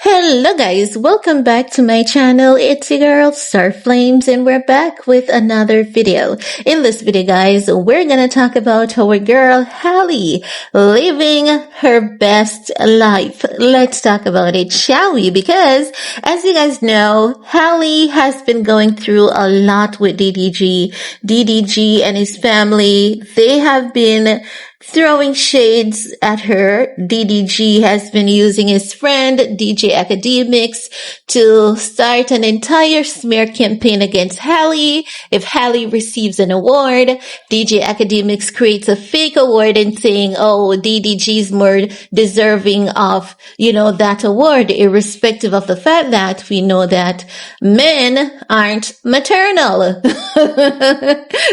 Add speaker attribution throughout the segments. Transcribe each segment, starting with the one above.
Speaker 1: Hello guys, welcome back to my channel. It's your girl Star Flames and we're back with another video. In this video guys, we're gonna talk about our girl Halle living her best life. Let's talk about it, shall we? Because as you guys know, Halle has been going through a lot with DDG and his family. They have been throwing shades at her. DDG has been using his friend DJ Academics to start an entire smear campaign against Halle. If Halle receives an award, DJ Academics creates a fake award and saying, oh, DDG's more deserving of, that award, irrespective of the fact that we know that men aren't maternal.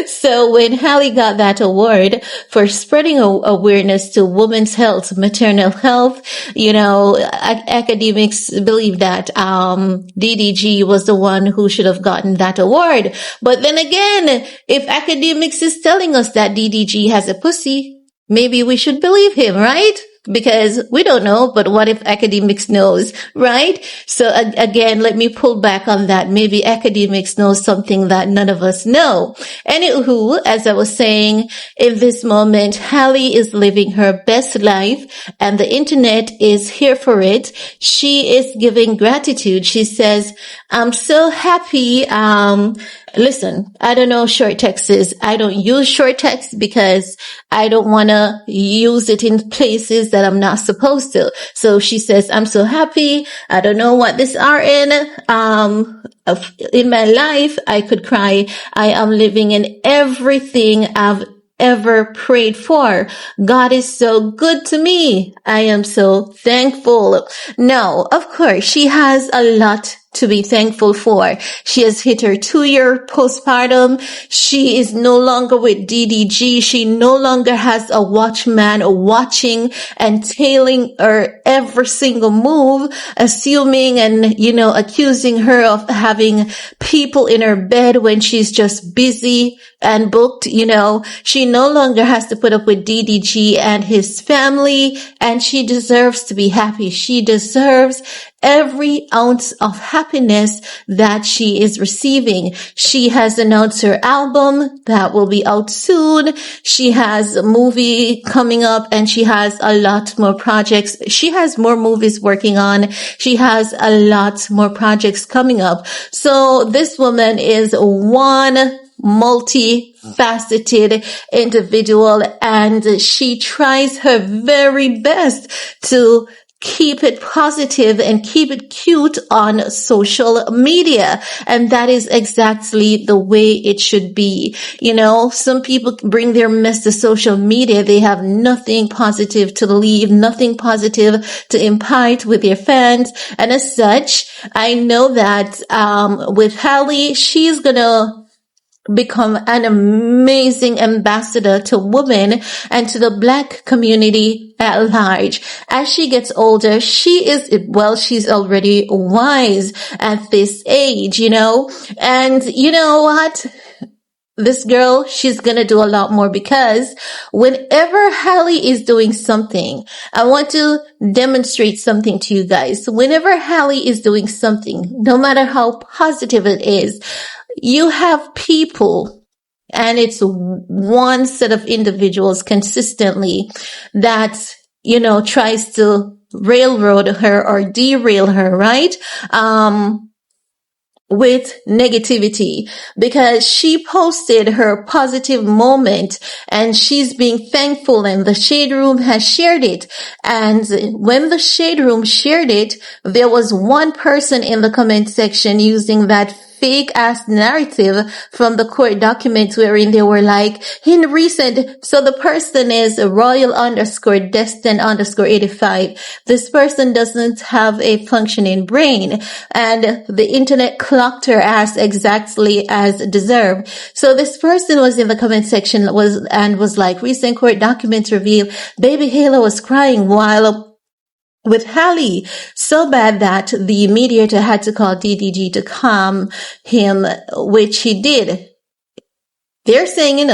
Speaker 1: So when Halle got that award for spreading awareness to women's health, maternal health, academics believe that DDG was the one who should have gotten that award. But then again, if academics is telling us that DDG has a pussy, maybe we should believe him, right? Because we don't know, but what if academics knows, right? So again, let me pull back on that. Maybe academics knows something that none of us know. Anywho, as I was saying, in this moment, Halle is living her best life and the internet is here for it. She is giving gratitude. She says, I'm so happy. Listen, I don't know short texts. I don't use short text because I don't want to use it in places that I'm not supposed to. So she says, I'm so happy. I don't know what this are in my life. I could cry. I am living in everything I've ever prayed for. God is so good to me. I am so thankful. Now, of course, she has a lot to be thankful for. She has hit her 2-year postpartum. She is no longer with DDG. She no longer has a watchman watching and tailing her every single move, assuming and, accusing her of having people in her bed when she's just busy and booked. She no longer has to put up with DDG and his family, and she deserves to be happy. She deserves every ounce of happiness that she is receiving. She has announced her album that will be out soon. She has a movie coming up and she has a lot more projects. She has more movies working on. She has a lot more projects coming up. So this woman is one multifaceted individual and she tries her very best to keep it positive and keep it cute on social media. And that is exactly the way it should be. Some people bring their mess to social media. They have nothing positive to leave, nothing positive to impart with their fans. And as such, I know that, with Halle, she's gonna become an amazing ambassador to women and to the Black community at large. As she gets older, she's already wise at this age, and you know what? This girl, she's gonna do a lot more because whenever Halle is doing something, I want to demonstrate something to you guys. Whenever Halle is doing something, no matter how positive it is, you have people, and it's one set of individuals consistently that, tries to railroad her or derail her, right? With negativity, because she posted her positive moment and she's being thankful and the Shade Room has shared it. And when the Shade Room shared it, there was one person in the comment section using that fake ass narrative from the court documents wherein they were like, in recent, so the person is royal_destin_85. This person doesn't have a functioning brain and the internet clocked her ass exactly as deserved. So this person was in the comment section was like, recent court documents reveal baby Halo was crying while with Halle, so bad that the mediator had to call DDG to calm him, which he did. They're saying,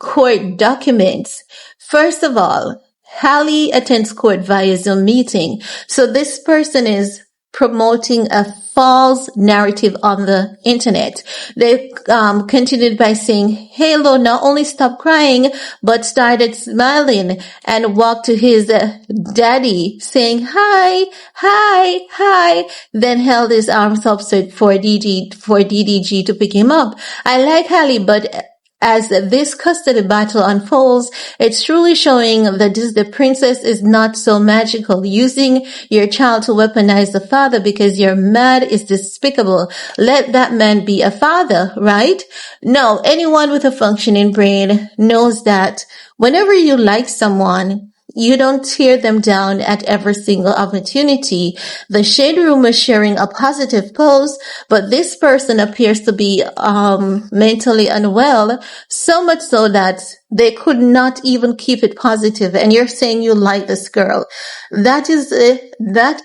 Speaker 1: court documents. First of all, Halle attends court via Zoom meeting. So this person is promoting a false narrative on the internet. They continued by saying, Halo not only stopped crying, but started smiling and walked to his daddy saying, hi, hi, hi, then held his arms up for DDG to pick him up. I like Halle, but as this custody battle unfolds, it's truly showing that the princess is not so magical. Using your child to weaponize the father because you're mad is despicable. Let that man be a father, right? No, anyone with a functioning brain knows that whenever you like someone, you don't tear them down at every single opportunity. The shade room is sharing a positive post, but this person appears to be mentally unwell, so much so that they could not even keep it positive. And you're saying you like this girl. That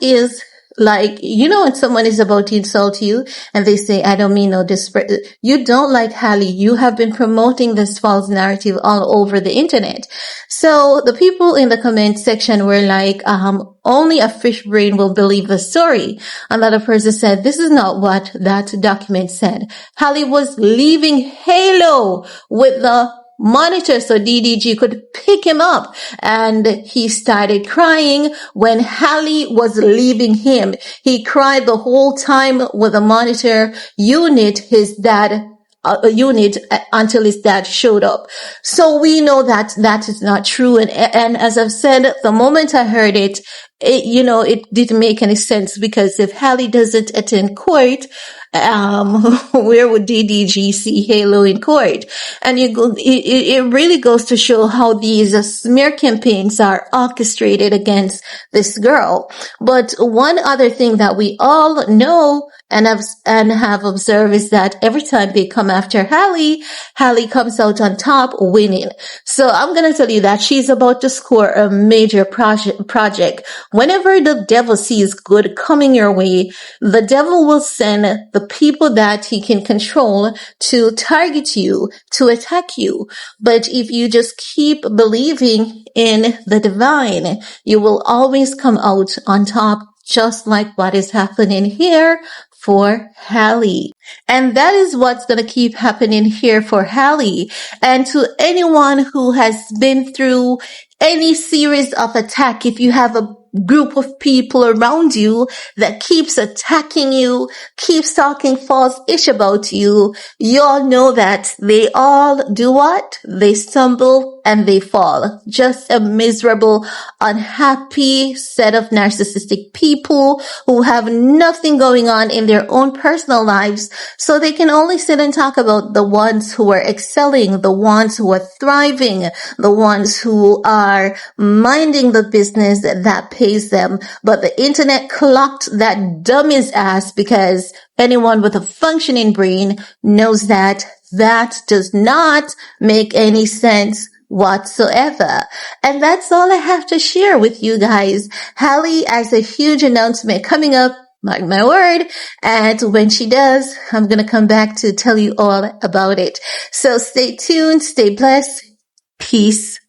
Speaker 1: is like, when someone is about to insult you and they say, I don't mean no disrespect. You don't like Halle. You have been promoting this false narrative all over the internet. So the people in the comment section were like, only a fish brain will believe the story. Another person said, this is not what that document said. Halle was leaving Halo with the monitor so DDG could pick him up, and he started crying when Halle was leaving him. He cried the whole time with the monitor unit until his dad showed up. So we know that that is not true. And as I've said, the moment I heard it, it didn't make any sense, because if Halle doesn't attend court, where would DDG see Halo in court? And it really goes to show how these smear campaigns are orchestrated against this girl. But one other thing that we all know and have observed is that every time they come after Halle comes out on top winning. So I'm going to tell you that she's about to score a major project. Whenever the devil sees good coming your way, the devil will send the people that he can control to target you, to attack you. But if you just keep believing in the divine, you will always come out on top, just like what is happening here for Halle. And that is what's going to keep happening here for Halle. And to anyone who has been through any series of attack, if you have a group of people around you that keeps attacking you, keeps talking false ish about you, you all know that they all do what? They stumble and they fall. Just a miserable, unhappy set of narcissistic people who have nothing going on in their own personal lives, so they can only sit and talk about the ones who are excelling, the ones who are thriving, the ones who are minding the business that pays them. But the internet clocked that dummy's ass, because anyone with a functioning brain knows that that does not make any sense whatsoever. And that's all I have to share with you guys. Halle has a huge announcement coming up, mark my word. And when she does, I'm going to come back to tell you all about it. So stay tuned, stay blessed. Peace